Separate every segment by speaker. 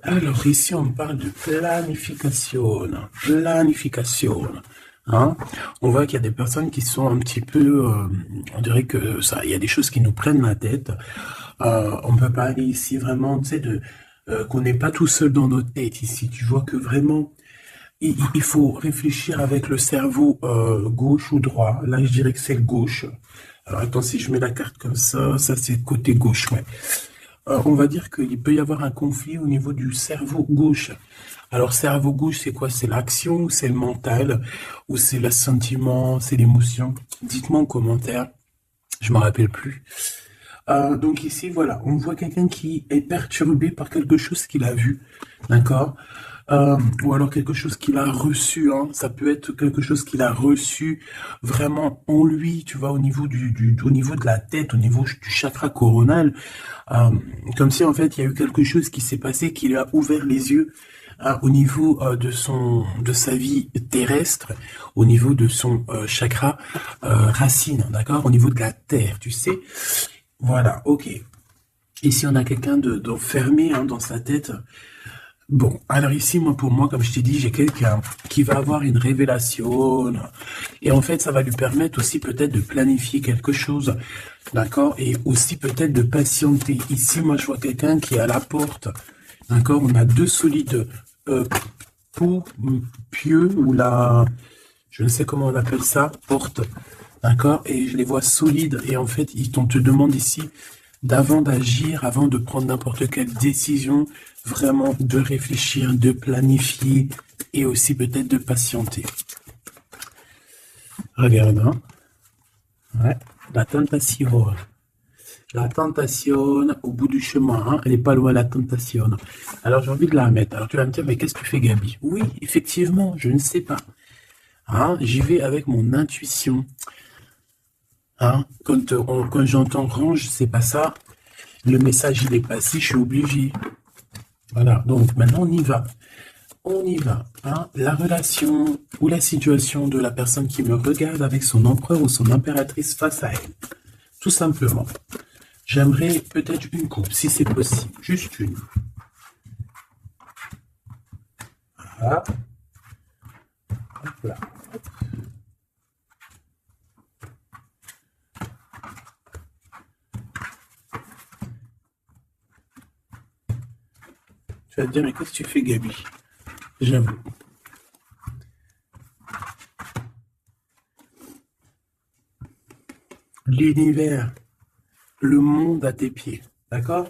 Speaker 1: Alors ici, on parle de planification. Planification. Hein? On voit qu'il y a des personnes qui sont un petit peu, on dirait que ça, il y a des choses qui nous prennent la tête. On peut parler ici vraiment, tu sais, de qu'on n'est pas tout seul dans notre tête ici. Tu vois que vraiment, il faut réfléchir avec le cerveau gauche ou droit. Là, je dirais que c'est le gauche. Alors attends, si je mets la carte comme ça c'est le côté gauche, ouais. On va dire qu'il peut y avoir un conflit au niveau du cerveau gauche. Alors, cerveau gauche, c'est quoi? C'est l'action, ou c'est le mental, ou c'est le sentiment, c'est l'émotion? Dites-moi en commentaire, je me rappelle plus. Donc ici, voilà, on voit quelqu'un qui est perturbé par quelque chose qu'il a vu, d'accord? Ou alors quelque chose qu'il a reçu, hein. Ça peut être quelque chose qu'il a reçu vraiment en lui, tu vois, au niveau au niveau de la tête, au niveau du chakra coronal, euh, comme si en fait il y a eu quelque chose qui s'est passé, qui lui a ouvert les yeux au niveau de sa vie terrestre, au niveau de son chakra racine, d'accord, au niveau de la terre, tu sais. Voilà, ok. Ici on a quelqu'un d'enfermé hein, dans sa tête. Bon, alors ici, moi, pour moi, comme je t'ai dit, j'ai quelqu'un qui va avoir une révélation. Et en fait, ça va lui permettre aussi peut-être de planifier quelque chose. D'accord? Et aussi peut-être de patienter. Ici, moi, je vois quelqu'un qui est à la porte. D'accord? On a deux solides euh, poux, pieux, ou la... Je ne sais comment on appelle ça, porte. D'accord? Et je les vois solides. Et en fait, on te demande ici d'avant d'agir, avant de prendre n'importe quelle décision, vraiment de réfléchir, de planifier et aussi peut-être de patienter. Regarde, hein? Ouais. La tentation. La tentation au bout du chemin, hein? Elle n'est pas loin la tentation. Alors j'ai envie de la mettre. Alors tu vas me dire, mais qu'est-ce que tu fais, Gabi? Oui, effectivement, je ne sais pas. Hein? J'y vais avec mon intuition. Hein? Quand j'entends range, c'est pas ça. Le message, il est passé, je suis obligé. Voilà, donc maintenant on y va. On y va. Hein. La relation ou la situation de la personne qui me regarde avec son empereur ou son impératrice face à elle. Tout simplement. J'aimerais peut-être une coupe, si c'est possible. Juste une. Voilà. Hop là. Tu vas te dire, mais qu'est-ce que tu fais, Gabi? J'avoue. L'univers, le monde à tes pieds. D'accord?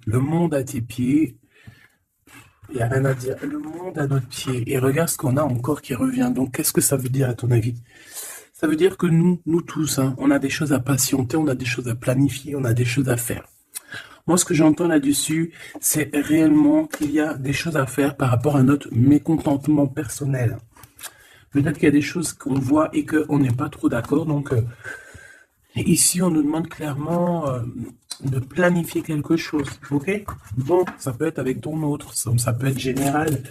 Speaker 1: Le monde à tes pieds. Il n'y a rien à dire. Le monde à notre pied. Et regarde ce qu'on a encore qui revient. Donc, qu'est-ce que ça veut dire à ton avis? Ça veut dire que nous tous, hein, on a des choses à patienter, on a des choses à planifier, on a des choses à faire. Moi, ce que j'entends là-dessus, c'est réellement qu'il y a des choses à faire par rapport à notre mécontentement personnel. Peut-être qu'il y a des choses qu'on voit et qu'on n'est pas trop d'accord. Donc, ici, on nous demande clairement de planifier quelque chose. Ok? Bon, ça peut être avec ton autre, ça peut être général,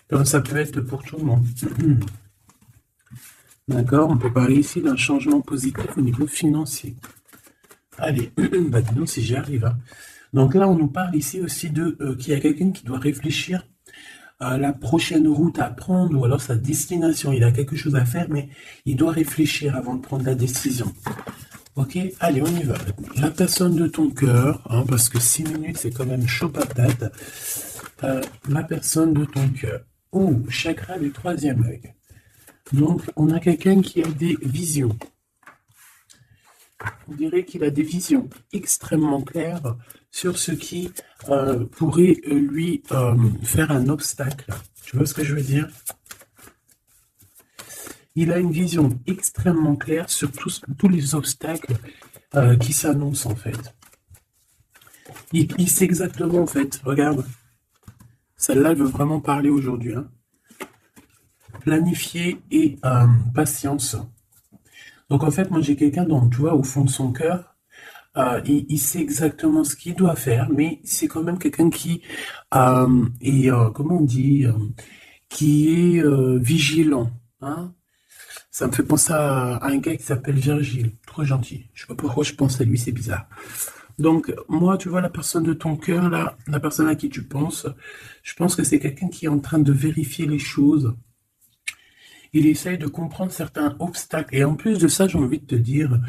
Speaker 1: comme ça peut être pour tout le monde. D'accord? On peut parler ici d'un changement positif au niveau financier. Allez, bah dis donc si j'y arrive. Hein. Donc là, on nous parle ici aussi de qu'il y a quelqu'un qui doit réfléchir à la prochaine route à prendre ou alors sa destination. Il a quelque chose à faire, mais il doit réfléchir avant de prendre la décision. Ok, allez, on y va. La personne de ton cœur, hein, parce que 6 minutes, c'est quand même chaud patate. La personne de ton cœur. Oh, chakra du troisième œil. Donc, on a quelqu'un qui a des visions. On dirait qu'il a des visions extrêmement claires sur ce qui pourrait lui faire un obstacle. Tu vois ce que je veux dire? Il a une vision extrêmement claire sur tous les obstacles qui s'annoncent en fait. Il sait exactement en fait, regarde, celle-là elle veut vraiment parler aujourd'hui. Hein. Planifier et patience. Donc en fait, moi j'ai quelqu'un dont, tu vois, au fond de son cœur, il sait exactement ce qu'il doit faire, mais c'est quand même quelqu'un qui est, comment on dit, qui est vigilant. Hein. Ça me fait penser à un gars qui s'appelle Virgile, trop gentil. Je sais pas pourquoi je pense à lui, c'est bizarre. Donc, moi, tu vois, la personne de ton cœur, là, la personne à qui tu penses, je pense que c'est quelqu'un qui est en train de vérifier les choses. Il essaye de comprendre certains obstacles. Et en plus de ça, j'ai envie de te dire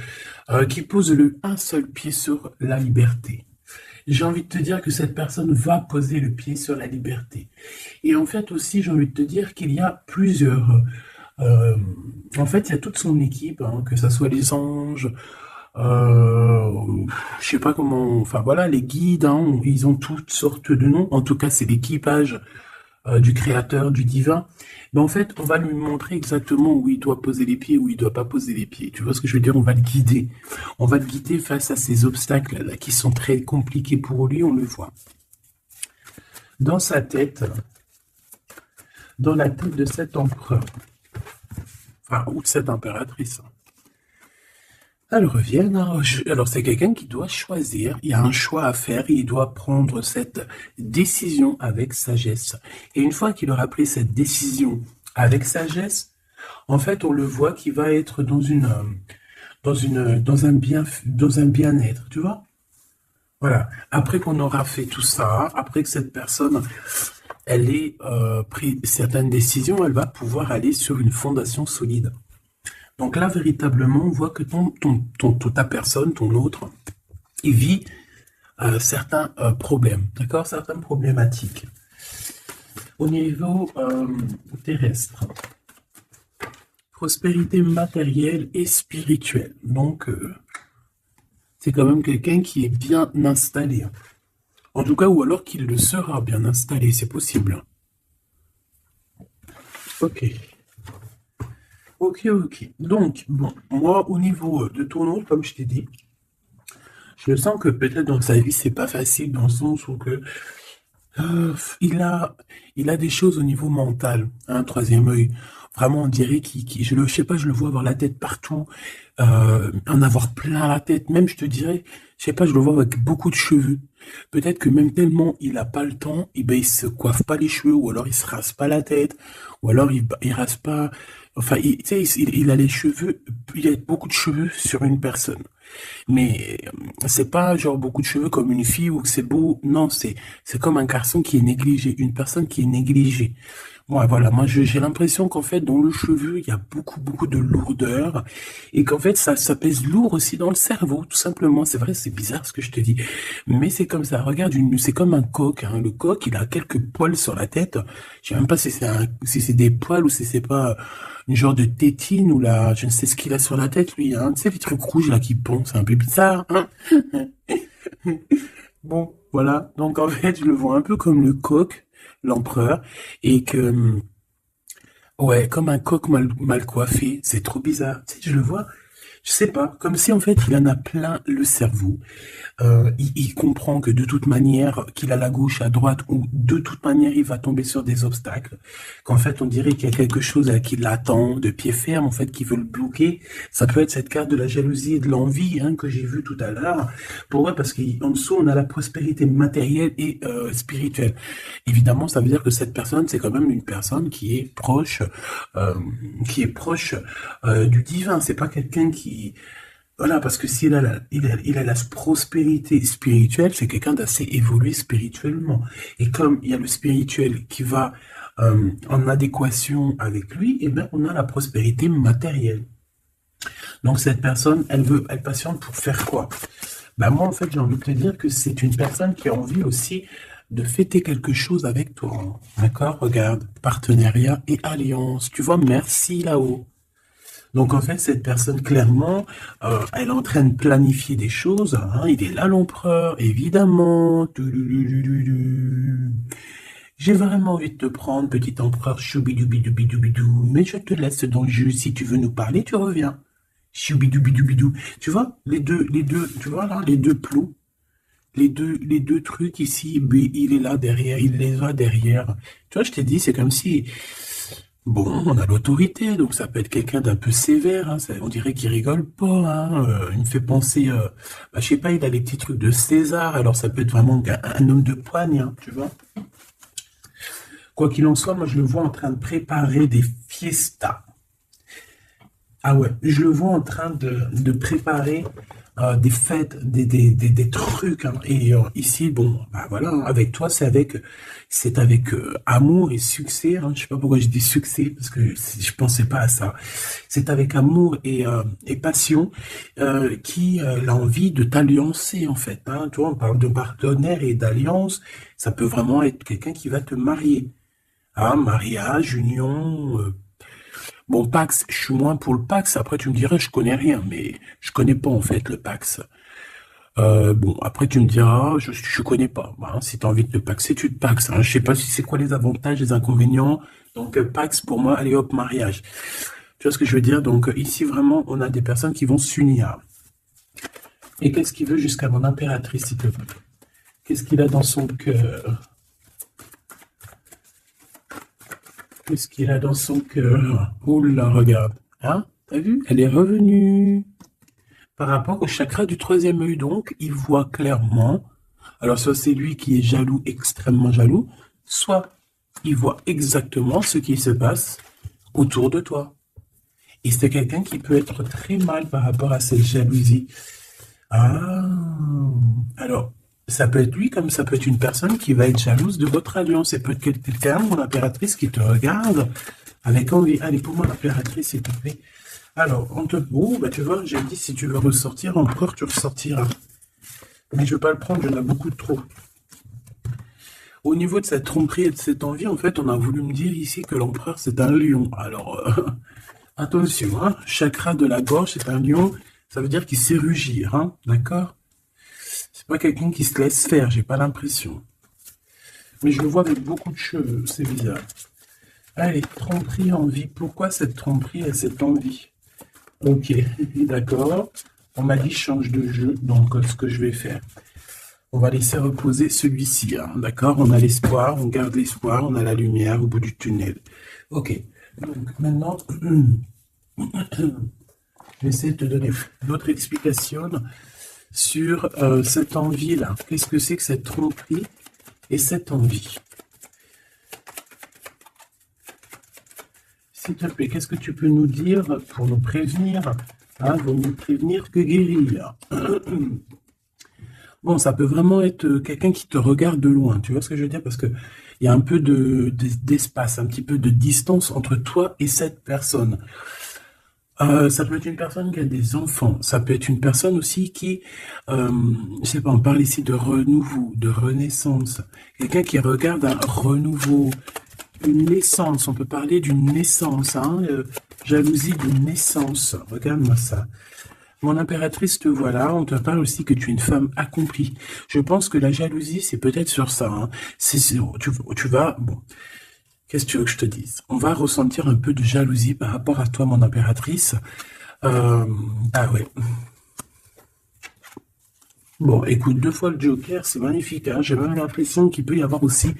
Speaker 1: qu'il pose un seul pied sur la liberté. J'ai envie de te dire que cette personne va poser le pied sur la liberté. Et en fait aussi, j'ai envie de te dire qu'il y a plusieurs... euh, en fait, il y a toute son équipe, hein, que ça soit les anges, je sais pas comment... Enfin voilà, les guides, hein, ils ont toutes sortes de noms. En tout cas, c'est l'équipage du créateur, du divin. Mais en fait, on va lui montrer exactement où il doit poser les pieds, où il doit pas poser les pieds. Tu vois ce que je veux dire? On va le guider. On va le guider face à ces obstacles-là qui sont très compliqués pour lui, on le voit. Dans sa tête, dans la tête de cet empereur, enfin, ou de cette impératrice. Elle revient, hein. Alors c'est quelqu'un qui doit choisir, il y a un choix à faire, il doit prendre cette décision avec sagesse. Et une fois qu'il aura pris cette décision avec sagesse, en fait on le voit qu'il va être dans un bien-être, tu vois? Voilà. Après qu'on aura fait tout ça, après que cette personne, elle ait pris certaines décisions, elle va pouvoir aller sur une fondation solide. Donc là, véritablement, on voit que ta personne, ton autre, il vit certains problèmes, d'accord? Certaines problématiques. Au niveau terrestre, prospérité matérielle et spirituelle. Donc, c'est quand même quelqu'un qui est bien installé. En tout cas, ou alors qu'il le sera bien installé, c'est possible. Ok. Ok. Donc, bon, moi, au niveau de ton autre, comme je t'ai dit, je sens que peut-être dans sa vie, c'est pas facile, dans le sens où que il a des choses au niveau mental, un troisième œil. Vraiment, on dirait je sais pas, je le vois avoir la tête partout, en avoir plein la tête. Même, je te dirais, je sais pas, je le vois avec beaucoup de cheveux. Peut-être que même tellement il a pas le temps, et ben il se coiffe pas les cheveux, ou alors il se rase pas la tête, ou alors il rase pas. Enfin, tu sais, il a les cheveux, il a beaucoup de cheveux sur une personne. Mais c'est pas genre beaucoup de cheveux comme une fille ou que c'est beau. Non, c'est comme un garçon qui est négligé, une personne qui est négligée. Ouais, voilà, moi j'ai l'impression qu'en fait dans le cheveu il y a beaucoup de lourdeur et qu'en fait ça pèse lourd aussi dans le cerveau, tout simplement. C'est vrai, c'est bizarre ce que je te dis, mais c'est comme ça. Regarde, c'est comme un coq, hein. Le coq, il a quelques poils sur la tête. Je sais même pas si c'est des poils ou si c'est pas une genre de tétine ou là, je ne sais ce qu'il a sur la tête lui, hein. Tu sais les trucs rouges là qui pondent, c'est un peu bizarre, hein. Bon, voilà. Donc en fait, je le vois un peu comme le coq, l'empereur, et que, ouais, comme un coq mal coiffé, c'est trop bizarre. Tu sais, je le vois, je sais pas, comme si en fait il en a plein le cerveau. Il comprend que de toute manière, qu'il a la gauche, à droite, ou de toute manière il va tomber sur des obstacles. Qu'en fait on dirait qu'il y a quelque chose qui l'attend de pied ferme, en fait, qui veut le bloquer. Ça peut être cette carte de la jalousie et de l'envie, hein, que j'ai vue tout à l'heure. Pourquoi? Parce qu'en dessous on a la prospérité matérielle et spirituelle. Évidemment, ça veut dire que cette personne, c'est quand même une personne euh, qui est proche du divin. C'est pas quelqu'un qui... Voilà, parce que s'il a il a la prospérité spirituelle, c'est quelqu'un d'assez évolué spirituellement. Et comme il y a le spirituel qui va en adéquation avec lui, eh bien, on a la prospérité matérielle. Donc cette personne, elle patiente pour faire quoi? Ben moi, en fait, j'ai envie de te dire que c'est une personne qui a envie aussi de fêter quelque chose avec toi. D'accord? Regarde, partenariat et alliance. Tu vois, merci là-haut. Donc en fait, cette personne, clairement, elle est en train de planifier des choses, hein. Il est là, l'empereur, évidemment. J'ai vraiment envie de te prendre, petit empereur, choubidoubidoubidoubidou, mais je te laisse dans le jus. Si tu veux nous parler, tu reviens. Choubidoubidoubidoubidou. Tu vois, tu vois là, les deux plots, les deux trucs ici, il est là derrière, il les a derrière. Tu vois, je t'ai dit, c'est comme si... Bon, on a l'autorité, donc ça peut être quelqu'un d'un peu sévère, hein, on dirait qu'il rigole pas, hein, il me fait penser, je sais pas, il a les petits trucs de César, alors ça peut être vraiment un homme de poigne, hein, tu vois. Quoi qu'il en soit, moi je le vois en train de préparer des fiestas. Ah ouais, je le vois en train de préparer des fêtes, des trucs, hein. Et ici, bon, bah voilà, hein, avec toi, c'est avec amour et succès, hein. Je sais pas pourquoi je dis succès, parce que je pensais pas à ça. C'est avec amour et passion qui a envie de t'alliancer, en fait, hein. Tu vois, on parle de partenaire et d'alliance. Ça peut vraiment être quelqu'un qui va te marier. Ah, mariage, union. Bon, Pax, je suis moins pour le Pax. Après, tu me dirais, je connais rien, mais je connais pas en fait le Pax. Bon, après tu me diras, je connais pas. Bah, si tu as envie de te paxer, tu te paxes. Hein. Je sais pas si c'est quoi les avantages, les inconvénients. Donc Pax pour moi, allez hop, mariage. Tu vois ce que je veux dire? Donc ici vraiment, on a des personnes qui vont s'unir. Et qu'est-ce qu'il veut jusqu'à mon impératrice, s'il te plaît? Qu'est-ce qu'il a dans son cœur? Qu'est-ce qu'il a dans son cœur? Oula, regarde. Hein? T'as vu? Elle est revenue. Par rapport au chakra du troisième œil, donc, il voit clairement. Alors, soit c'est lui qui est jaloux, extrêmement jaloux, soit il voit exactement ce qui se passe autour de toi. Et c'est quelqu'un qui peut être très mal par rapport à cette jalousie. Ah, alors, ça peut être lui comme ça peut être une personne qui va être jalouse de votre alliance. C'est peut-être quelqu'un, mon impératrice, qui te regarde avec envie. Allez, pour moi, l'impératrice, s'il te plaît. Alors, on te... Oh, bah tu vois, j'ai dit, si tu veux ressortir, empereur, tu ressortiras. Mais je ne veux pas le prendre, j'en ai beaucoup de trop. Au niveau de cette tromperie et de cette envie, en fait, on a voulu me dire ici que l'empereur, c'est un lion. Alors, attention, hein, chakra de la gorge, c'est un lion, ça veut dire qu'il sait rugir, hein, d'accord? C'est pas quelqu'un qui se laisse faire, j'ai pas l'impression. Mais je le vois avec beaucoup de cheveux, c'est bizarre. Allez, tromperie, envie. Pourquoi cette tromperie et cette envie? Ok, d'accord. On m'a dit change de jeu, donc ce que je vais faire, on va laisser reposer celui-ci, hein, d'accord? On a l'espoir, on garde l'espoir, on a la lumière au bout du tunnel. Ok, donc maintenant, je vais essayer de te donner d'autres explications sur cette envie-là. Qu'est-ce que c'est que cette tromperie et cette envie? S'il te plaît, qu'est-ce que tu peux nous dire pour nous prévenir, hein, pour nous prévenir que guérir? Bon, ça peut vraiment être quelqu'un qui te regarde de loin, tu vois ce que je veux dire? Parce que il y a un peu d'espace, un petit peu de distance entre toi et cette personne. Ça peut être une personne qui a des enfants, ça peut être une personne aussi qui, je sais pas, on parle ici de renouveau, de renaissance. Quelqu'un qui regarde un renouveau, une naissance, on peut parler d'une naissance, hein, jalousie d'une naissance. Regarde-moi ça. Mon impératrice, te voilà, on te parle aussi que tu es une femme accomplie. Je pense que la jalousie, c'est peut-être sur ça. Hein. Tu vas... Bon, qu'est-ce que tu veux que je te dise? On va ressentir un peu de jalousie par rapport à toi, mon impératrice. Ah ouais. Bon, écoute, 2 fois le Joker, c'est magnifique. Hein. J'ai même l'impression qu'il peut y avoir aussi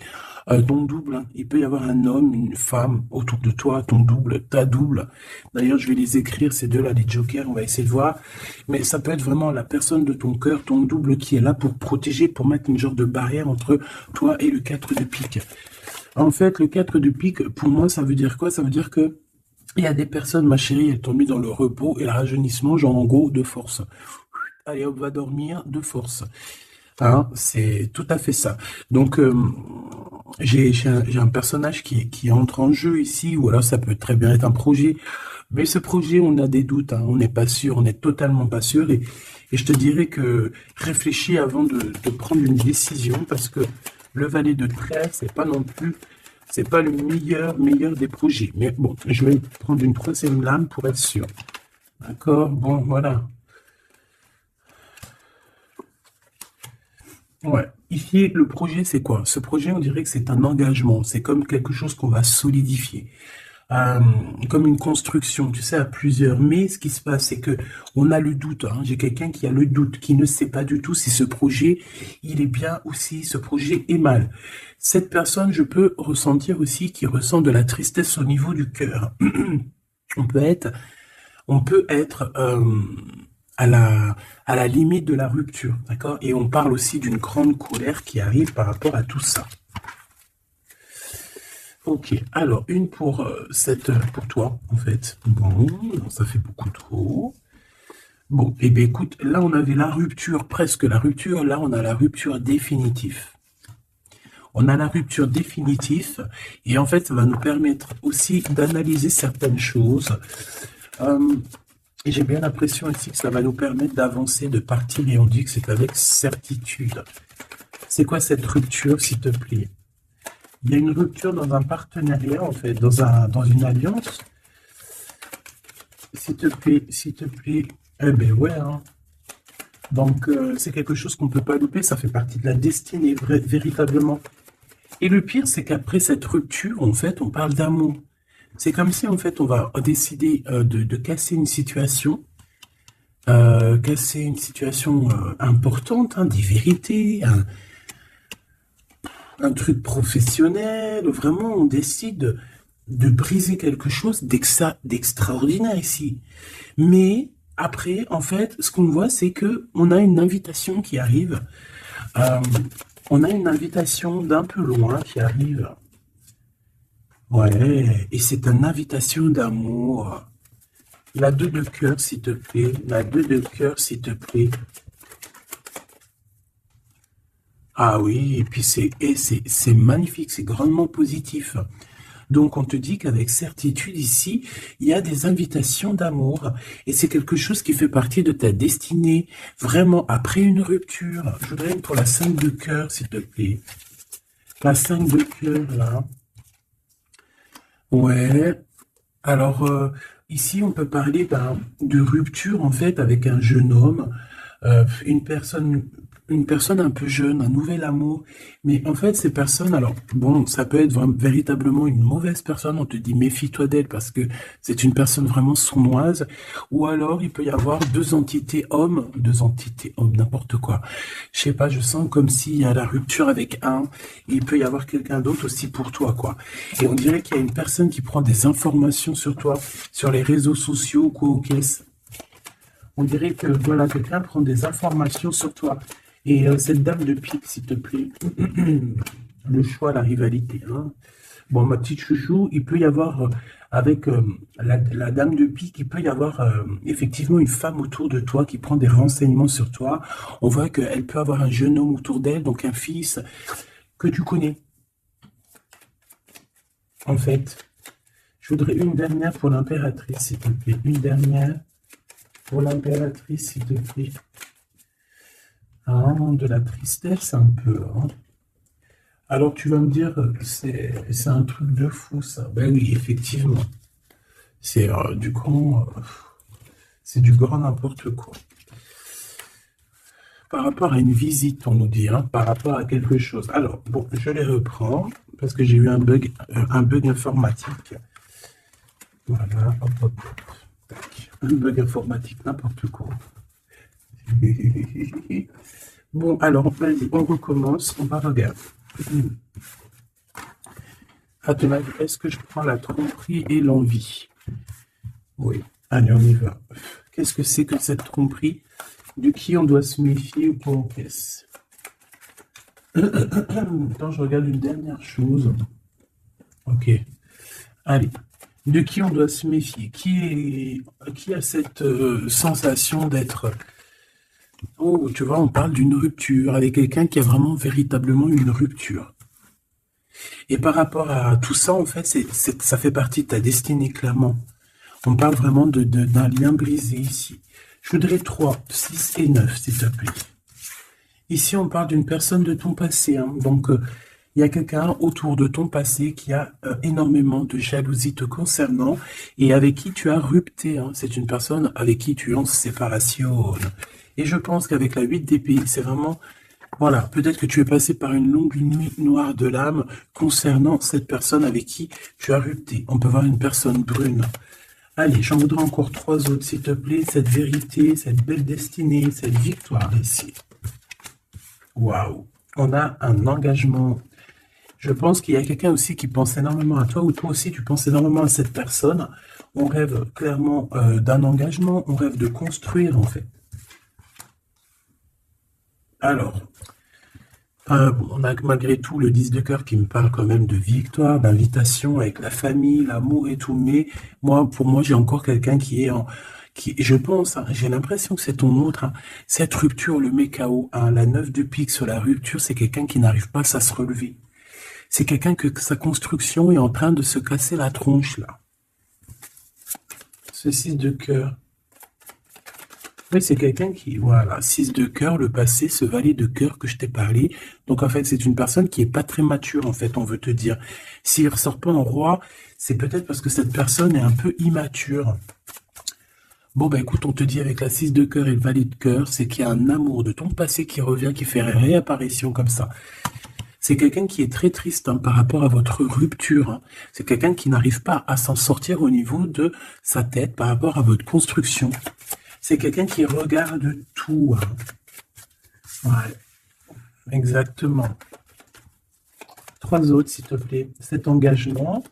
Speaker 1: ton double. Hein. Il peut y avoir un homme, une femme autour de toi, ton double, ta double. D'ailleurs, je vais les écrire, ces deux-là, les Jokers, on va essayer de voir. Mais ça peut être vraiment la personne de ton cœur, ton double qui est là pour protéger, pour mettre une genre de barrière entre toi et le 4 de pique. En fait, le 4 de pique, pour moi, ça veut dire quoi? Ça veut dire que il y a des personnes, ma chérie, elles t'ont mis dans le repos et le rajeunissement, genre en gros, de force. Allez, hop, va dormir de force. Hein, c'est tout à fait ça. Donc, j'ai un personnage qui entre en jeu ici, ou alors ça peut très bien être un projet. Mais ce projet, on a des doutes, hein, on n'est pas sûr, on n'est totalement pas sûr. Et je te dirais que réfléchis avant de prendre une décision, parce que le valet de trèfle, c'est pas non plus, c'est pas le meilleur des projets. Mais bon, je vais prendre une troisième lame pour être sûr. D'accord? Bon, voilà. Ouais. Ici, le projet, c'est quoi? Ce projet, on dirait que c'est un engagement. C'est comme quelque chose qu'on va solidifier. Euh, Comme une construction, tu sais, à plusieurs. Mais ce qui se passe, c'est que on a le doute. Hein. J'ai quelqu'un qui a le doute, qui ne sait pas du tout si ce projet, il est bien ou si ce projet est mal. Cette personne, je peux ressentir aussi qu'il ressent de la tristesse au niveau du cœur. On peut être on peut être à la limite de la rupture, d'accord? Et on parle aussi d'une grande colère qui arrive par rapport à tout ça. Ok, alors une pour pour toi, en fait. Bon, non, ça fait beaucoup trop. Bon, eh bien écoute, là on avait la rupture, presque la rupture, là on a la rupture définitive. On a la rupture définitive, et en fait ça va nous permettre aussi d'analyser certaines choses. Euh, et j'ai bien l'impression ici que ça va nous permettre d'avancer, de partir, et on dit que c'est avec certitude. C'est quoi cette rupture, s'il te plaît? Il y a une rupture dans un partenariat, en fait, dans une alliance. S'il te plaît. Eh ben ouais, hein. Donc, c'est quelque chose qu'on ne peut pas louper, ça fait partie de la destinée, véritablement. Et le pire, c'est qu'après cette rupture, en fait, on parle d'amour. C'est comme si, en fait, on va décider de casser une situation, importante, hein, des vérités, un truc professionnel. Vraiment, on décide de briser quelque chose d'extraordinaire ici. Mais après, en fait, ce qu'on voit, c'est que on a une invitation qui arrive. Euh, on a une invitation d'un peu loin qui arrive. Ouais, et c'est une invitation d'amour. La 2 de cœur, s'il te plaît. La 2 de cœur, s'il te plaît. Ah oui, et puis c'est magnifique, c'est grandement positif. Donc on te dit qu'avec certitude ici, il y a des invitations d'amour, et c'est quelque chose qui fait partie de ta destinée, vraiment après une rupture. Je voudrais pour la 5 de cœur, s'il te plaît. La 5 de cœur, là. Ouais. Alors, ici, on peut parler de rupture, en fait, avec un jeune homme, une personne un peu jeune, un nouvel amour. Mais en fait, ces personnes, alors, bon, ça peut être véritablement une mauvaise personne. On te dit, méfie-toi d'elle parce que c'est une personne vraiment sournoise. Ou alors, il peut y avoir deux entités hommes, n'importe quoi. Je sais pas, je sens comme s'il y a la rupture avec un, et il peut y avoir quelqu'un d'autre aussi pour toi, quoi. Et on dirait qu'il y a une personne qui prend des informations sur toi, sur les réseaux sociaux ou quoi, ok. On dirait que, voilà, quelqu'un prend des informations sur toi. Et cette dame de pique, s'il te plaît, le choix, la rivalité. Hein. Bon, ma petite chouchou, il peut y avoir, avec la dame de pique, il peut y avoir effectivement une femme autour de toi qui prend des renseignements sur toi. On voit qu'elle peut avoir un jeune homme autour d'elle, donc un fils que tu connais. En fait, je voudrais une dernière pour l'impératrice, s'il te plaît. Une dernière pour l'impératrice, s'il te plaît. Ah, de la tristesse un peu. Hein. Alors tu vas me dire, c'est un truc de fou ça. Ben oui, effectivement. C'est c'est du grand n'importe quoi. Par rapport à une visite, on nous dit, hein, par rapport à quelque chose. Alors, bon, je les reprends, parce que j'ai eu un bug informatique. Voilà, hop, hop, hop. Tac. Un bug informatique, n'importe quoi. Bon, alors, vas-y, on recommence, on va regarder. À ton avis, est-ce que je prends la tromperie et l'envie? Oui, allez, on y va. Qu'est-ce que c'est que cette tromperie? De qui on doit se méfier ou quoi on caisse? Attends, je regarde une dernière chose. Ok. Allez. De qui on doit se méfier? Qui a cette sensation d'être... Oh, tu vois, on parle d'une rupture avec quelqu'un qui a vraiment véritablement une rupture. Et par rapport à tout ça, en fait, ça fait partie de ta destinée, clairement. On parle vraiment d'un lien brisé ici. Je voudrais 3, 6 et 9, s'il te plaît. Ici, on parle d'une personne de ton passé. Hein. Donc, il y a quelqu'un autour de ton passé qui a énormément de jalousie te concernant et avec qui tu as rupté. Hein. C'est une personne avec qui tu es en séparation. Et je pense qu'avec la 8 d'épée, c'est vraiment... Voilà, peut-être que tu es passé par une longue nuit noire de l'âme concernant cette personne avec qui tu as rupté. On peut voir une personne brune. Allez, j'en voudrais encore 3 autres, s'il te plaît. Cette vérité, cette belle destinée, cette victoire ici. Waouh! On a un engagement. Je pense qu'il y a quelqu'un aussi qui pense énormément à toi, ou toi aussi tu penses énormément à cette personne. On rêve clairement d'un engagement, on rêve de construire en fait. Alors, on a malgré tout le 10 de cœur qui me parle quand même de victoire, d'invitation avec la famille, l'amour et tout, mais pour moi, j'ai encore quelqu'un qui je pense, hein, j'ai l'impression que c'est ton autre, hein, cette rupture le met KO, hein, la 9 de pique sur la rupture, c'est quelqu'un qui n'arrive pas à se relever. C'est quelqu'un que sa construction est en train de se casser la tronche, là. Ce 6 de cœur. Oui, c'est quelqu'un qui, voilà, 6 de cœur, le passé, ce valet de cœur que je t'ai parlé. Donc, en fait, c'est une personne qui est pas très mature, en fait, on veut te dire. S'il ressort pas en roi, c'est peut-être parce que cette personne est un peu immature. Bon, bah écoute, on te dit avec la 6 de cœur et le valet de cœur, c'est qu'il y a un amour de ton passé qui revient, qui fait réapparition comme ça. C'est quelqu'un qui est très triste, hein, par rapport à votre rupture, hein. C'est quelqu'un qui n'arrive pas à s'en sortir au niveau de sa tête par rapport à votre construction. C'est quelqu'un qui regarde tout, hein. Ouais, exactement. 3 autres, s'il te plaît. Cet engagement.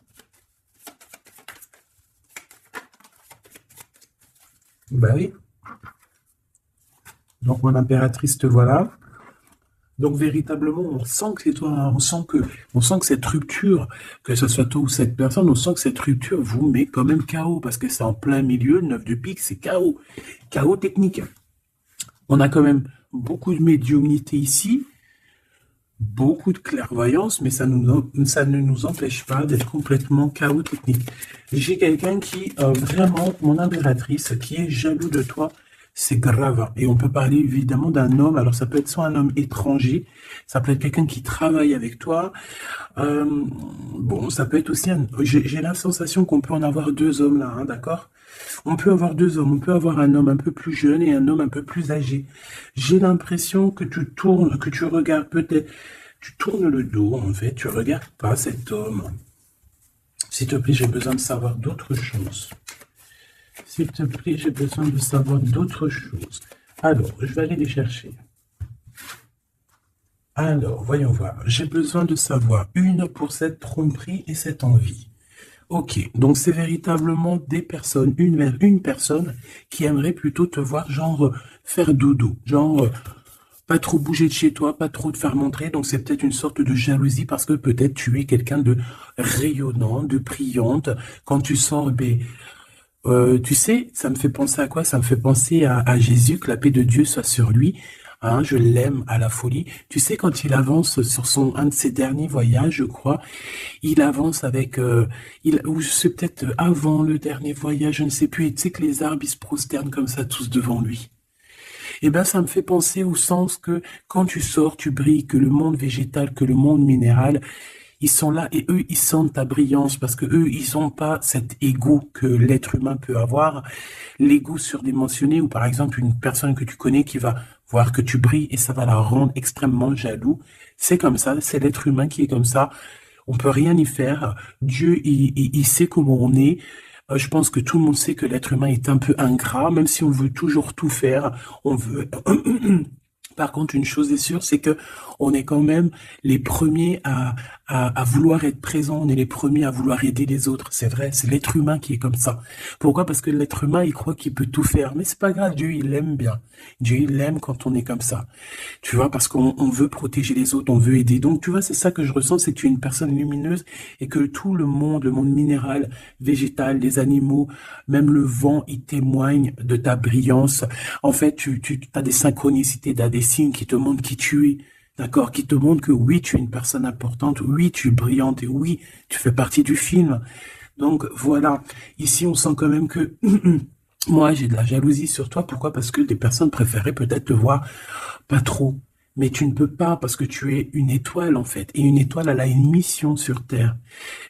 Speaker 1: Bah oui. Donc, mon impératrice, te voilà. Donc, véritablement, on sent que c'est toi, hein. On sent que cette rupture, que ce soit toi ou cette personne, on sent que cette rupture vous met quand même KO, parce que c'est en plein milieu, le 9 de pique, c'est KO. KO technique. On a quand même beaucoup de médiumnité ici, beaucoup de clairvoyance, mais ça ne nous empêche pas d'être complètement KO technique. J'ai quelqu'un qui, vraiment, mon impératrice, qui est jaloux de toi. C'est grave. Et on peut parler évidemment d'un homme. Alors ça peut être soit un homme étranger, ça peut être quelqu'un qui travaille avec toi. Bon, ça peut être aussi un... J'ai la sensation qu'on peut en avoir 2 hommes là, hein, d'accord? On peut avoir 2 hommes. On peut avoir un homme un peu plus jeune et un homme un peu plus âgé. J'ai l'impression que tu tournes, que tu regardes peut-être... Tu tournes le dos, en fait. Tu regardes pas cet homme. S'il te plaît, j'ai besoin de savoir d'autres choses. S'il te plaît, j'ai besoin de savoir d'autres choses. Alors, je vais aller les chercher. Alors, voyons voir. J'ai besoin de savoir une pour cette tromperie et cette envie. Ok, donc c'est véritablement des personnes, une personne qui aimerait plutôt te voir, genre, faire dodo. Genre, pas trop bouger de chez toi, pas trop te faire montrer. Donc c'est peut-être une sorte de jalousie parce que peut-être tu es quelqu'un de rayonnant, de brillante. Quand tu sors, ben... tu sais, ça me fait penser à quoi? Ça me fait penser à Jésus, que la paix de Dieu soit sur lui. Hein, je l'aime à la folie. Tu sais, quand il avance sur un de ses derniers voyages, je crois, il avance avec... ou c'est peut-être avant le dernier voyage, je ne sais plus. Et tu sais que les arbres, ils se prosternent comme ça, tous devant lui. Eh ben, ça me fait penser au sens que quand tu sors, tu brilles, que le monde végétal, que le monde minéral, ils sont là et eux, ils sentent ta brillance parce que eux, ils n'ont pas cet ego que l'être humain peut avoir, l'ego surdimensionné ou par exemple une personne que tu connais qui va voir que tu brilles et ça va la rendre extrêmement jaloux. C'est comme ça, c'est l'être humain qui est comme ça. On peut rien y faire. Dieu, il sait comment on est. Je pense que tout le monde sait que l'être humain est un peu ingrat, même si on veut toujours tout faire. On veut... Par contre, une chose est sûre, c'est que on est quand même les premiers à vouloir être présents, on est les premiers à vouloir aider les autres. C'est vrai, c'est l'être humain qui est comme ça. Pourquoi? Parce que l'être humain, il croit qu'il peut tout faire. Mais c'est pas grave, Dieu, il l'aime bien. Dieu, il l'aime quand on est comme ça. Tu vois, parce qu'on veut protéger les autres, on veut aider. Donc, tu vois, c'est ça que je ressens, c'est que tu es une personne lumineuse et que tout le monde minéral, végétal, les animaux, même le vent, il témoigne de ta brillance. En fait, tu as des synchronicités, t'as des signes qui te montrent qui tu es. D'accord, qui te montre que oui, tu es une personne importante, oui, tu es brillante et oui, tu fais partie du film. Donc voilà, ici on sent quand même que moi j'ai de la jalousie sur toi. Pourquoi? Parce que des personnes préféraient peut-être te voir pas trop. Mais tu ne peux pas parce que tu es une étoile en fait. Et une étoile, elle a une mission sur Terre.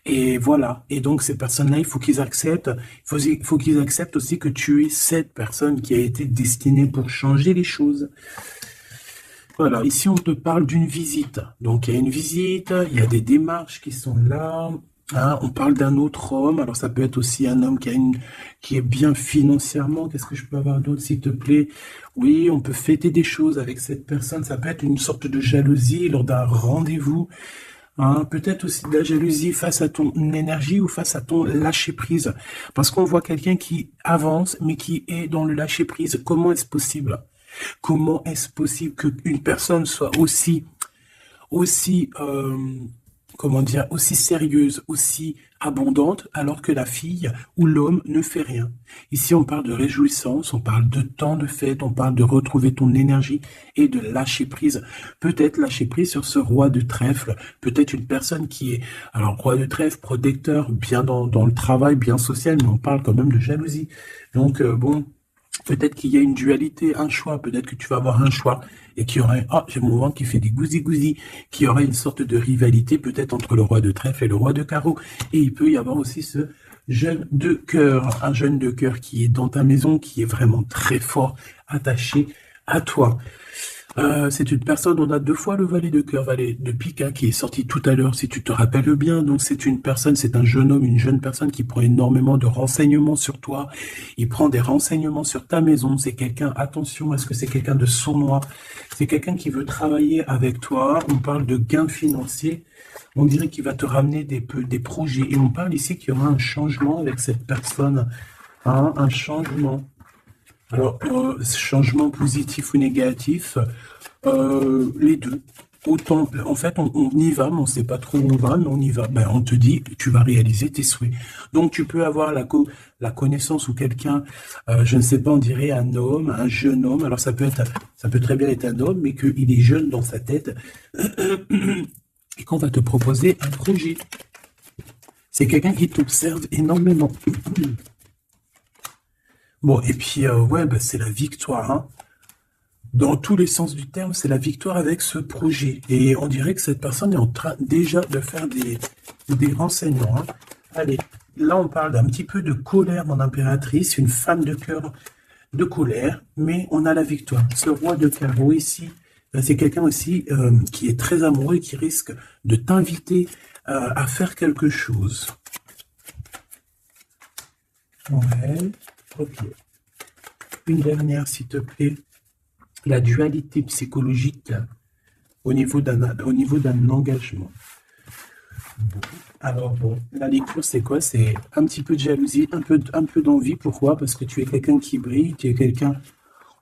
Speaker 1: Et voilà. Et donc ces personnes-là, il faut qu'ils acceptent. Il faut qu'ils acceptent aussi que tu es cette personne qui a été destinée pour changer les choses. Voilà, ici on te parle d'une visite. Donc il y a une visite, il y a des démarches qui sont là. Hein, on parle d'un autre homme. Alors ça peut être aussi un homme qui est bien financièrement. Qu'est-ce que je peux avoir d'autre, s'il te plaît? Oui, on peut fêter des choses avec cette personne. Ça peut être une sorte de jalousie lors d'un rendez-vous. Hein, peut-être aussi de la jalousie face à ton énergie ou face à ton lâcher-prise. Parce qu'on voit quelqu'un qui avance, mais qui est dans le lâcher-prise. Comment est-ce possible? Comment est-ce possible qu'une personne soit aussi comment dire, aussi sérieuse, aussi abondante, alors que la fille ou l'homme ne fait rien. Ici, on parle de réjouissance, on parle de temps de fête, on parle de retrouver ton énergie et de lâcher prise. Peut-être lâcher prise sur ce roi de trèfle, peut-être une personne qui est, alors roi de trèfle, protecteur, bien dans le travail, bien social, mais on parle quand même de jalousie. Donc, bon, peut-être qu'il y a une dualité, un choix. Peut-être que tu vas avoir un choix et qu'il y aurait, ah, j'ai mon ventre qui fait des gousi-gousi, qu'il y aurait une sorte de rivalité peut-être entre le roi de trèfle et le roi de carreau. Et il peut y avoir aussi ce jeune de cœur, un jeune de cœur qui est dans ta maison, qui est vraiment très fort, attaché à toi. C'est une personne, on a 2 fois le valet de cœur, valet de pique, hein, qui est sorti tout à l'heure, si tu te rappelles bien. Donc c'est une personne, c'est un jeune homme, une jeune personne qui prend énormément de renseignements sur toi. Il prend des renseignements sur ta maison. C'est quelqu'un, attention, est-ce que c'est quelqu'un de sournois? C'est quelqu'un qui veut travailler avec toi. On parle de gains financiers. On dirait qu'il va te ramener des projets. Et on parle ici qu'il y aura un changement avec cette personne. Hein, un changement. Alors, changement positif ou négatif, les deux. Autant, en fait, on y va, mais on ne sait pas trop où on va, mais on y va. Ben, on te dit, tu vas réaliser tes souhaits. Donc, tu peux avoir la connaissance ou quelqu'un, je ne sais pas, on dirait un homme, un jeune homme. Alors, ça peut très bien être un homme, mais qu'il est jeune dans sa tête et qu'on va te proposer un projet. C'est quelqu'un qui t'observe énormément. Bon, et puis, ouais, bah, c'est la victoire, hein. Dans tous les sens du terme, c'est la victoire avec ce projet. Et on dirait que cette personne est en train déjà de faire des renseignements, hein. Allez, là, on parle d'un petit peu de colère dans l'impératrice, une femme de cœur de colère, mais on a la victoire. Ce roi de carreau ici, c'est quelqu'un aussi qui est très amoureux et qui risque de t'inviter à faire quelque chose. Ouais. Ok. Une dernière, s'il te plaît. La dualité psychologique au niveau d'un engagement. Bon. Alors bon, la lecture, c'est quoi? C'est un petit peu de jalousie, un peu d'envie. Pourquoi? Parce que tu es quelqu'un qui brille, tu es quelqu'un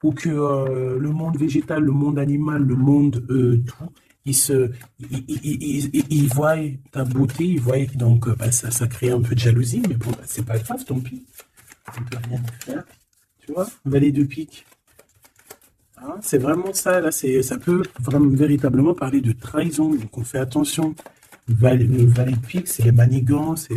Speaker 1: où que le monde végétal, le monde animal, le monde tout, il voit ta beauté, il voit donc bah, ça crée un peu de jalousie, mais bon, bah, c'est pas grave, tant pis. On peut rien faire. Tu vois, valet de pique. Hein, c'est vraiment ça, là, ça peut vraiment véritablement parler de trahison, donc on fait attention. Le valet de pique, c'est les manigances,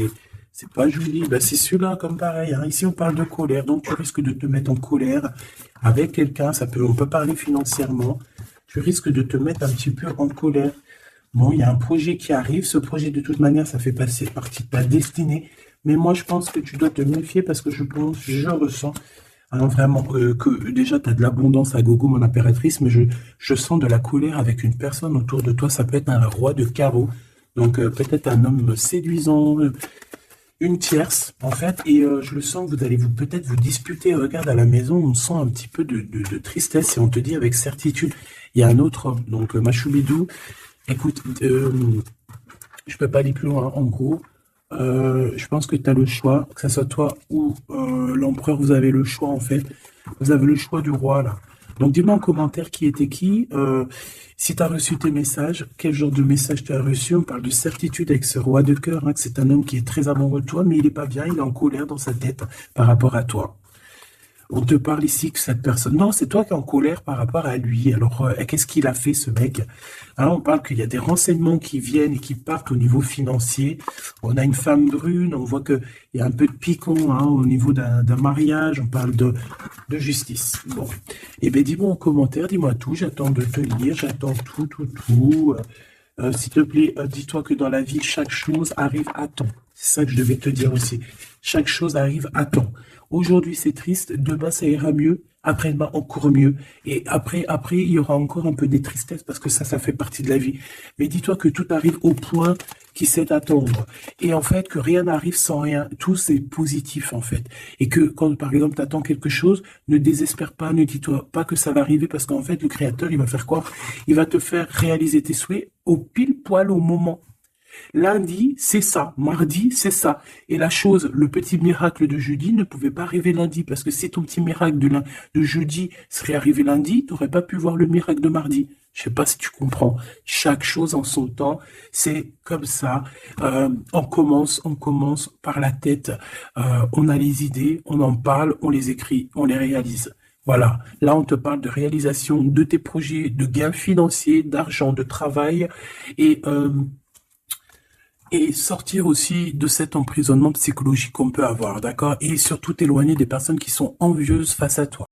Speaker 1: c'est pas joli. Ben, c'est celui-là, comme pareil. Hein. Ici, on parle de colère, donc tu risques de te mettre en colère avec quelqu'un. On peut parler financièrement. Tu risques de te mettre un petit peu en colère. Bon, il y a un projet qui arrive. Ce projet, de toute manière, ça fait partie de ta destinée. Mais moi, je pense que tu dois te méfier parce que je ressens hein, vraiment que déjà, tu as de l'abondance à gogo, mon impératrice, mais je sens de la colère avec une personne autour de toi. Ça peut être un roi de carreau, donc peut-être un homme séduisant, une tierce, en fait, et je le sens que vous allez peut-être vous disputer. Regarde, à la maison, on sent un petit peu de tristesse et on te dit avec certitude, il y a un autre homme. Donc, Machoubidou, écoute, je peux pas aller plus loin, en gros. Je pense que tu as le choix, que ce soit toi ou l'empereur, vous avez le choix en fait. Vous avez le choix du roi là. Donc dis-moi en commentaire qui était qui. Si tu as reçu tes messages, quel genre de message tu as reçu. On parle de certitude avec ce roi de cœur, hein, que c'est un homme qui est très amoureux de toi, mais il n'est pas bien, il est en colère dans sa tête par rapport à toi. On te parle ici que cette personne... Non, c'est toi qui es en colère par rapport à lui. Alors, qu'est-ce qu'il a fait, ce mec? Alors, on parle qu'il y a des renseignements qui viennent et qui partent au niveau financier. On a une femme brune, on voit qu'il y a un peu de picon hein, au niveau d'un mariage. On parle de justice. Bon. Eh bien, dis-moi en commentaire, dis-moi tout. J'attends de te lire, j'attends tout. S'il te plaît, dis-toi que dans la vie, chaque chose arrive à temps. C'est ça que je devais te dire aussi. Chaque chose arrive à temps. Aujourd'hui, c'est triste. Demain, ça ira mieux. Après-demain, encore mieux. Et après, il y aura encore un peu des tristesses parce que ça fait partie de la vie. Mais dis-toi que tout arrive au point qui sait attendre. Et en fait, que rien n'arrive sans rien. Tout, c'est positif, en fait. Et que quand, par exemple, tu attends quelque chose, ne désespère pas, ne dis-toi pas que ça va arriver parce qu'en fait, le Créateur, il va faire quoi? Il va te faire réaliser tes souhaits au pile poil au moment. Lundi, c'est ça. Mardi, c'est ça. Et la chose, le petit miracle de jeudi ne pouvait pas arriver lundi. Parce que si ton petit miracle de jeudi serait arrivé lundi, tu n'aurais pas pu voir le miracle de mardi. Je sais pas si tu comprends. Chaque chose en son temps, c'est comme ça. On commence par la tête. On a les idées, on en parle, on les écrit, on les réalise. Voilà. Là, on te parle de réalisation de tes projets, de gains financiers, d'argent, de travail et sortir aussi de cet emprisonnement psychologique qu'on peut avoir, d'accord? Et surtout t'éloigner des personnes qui sont envieuses face à toi.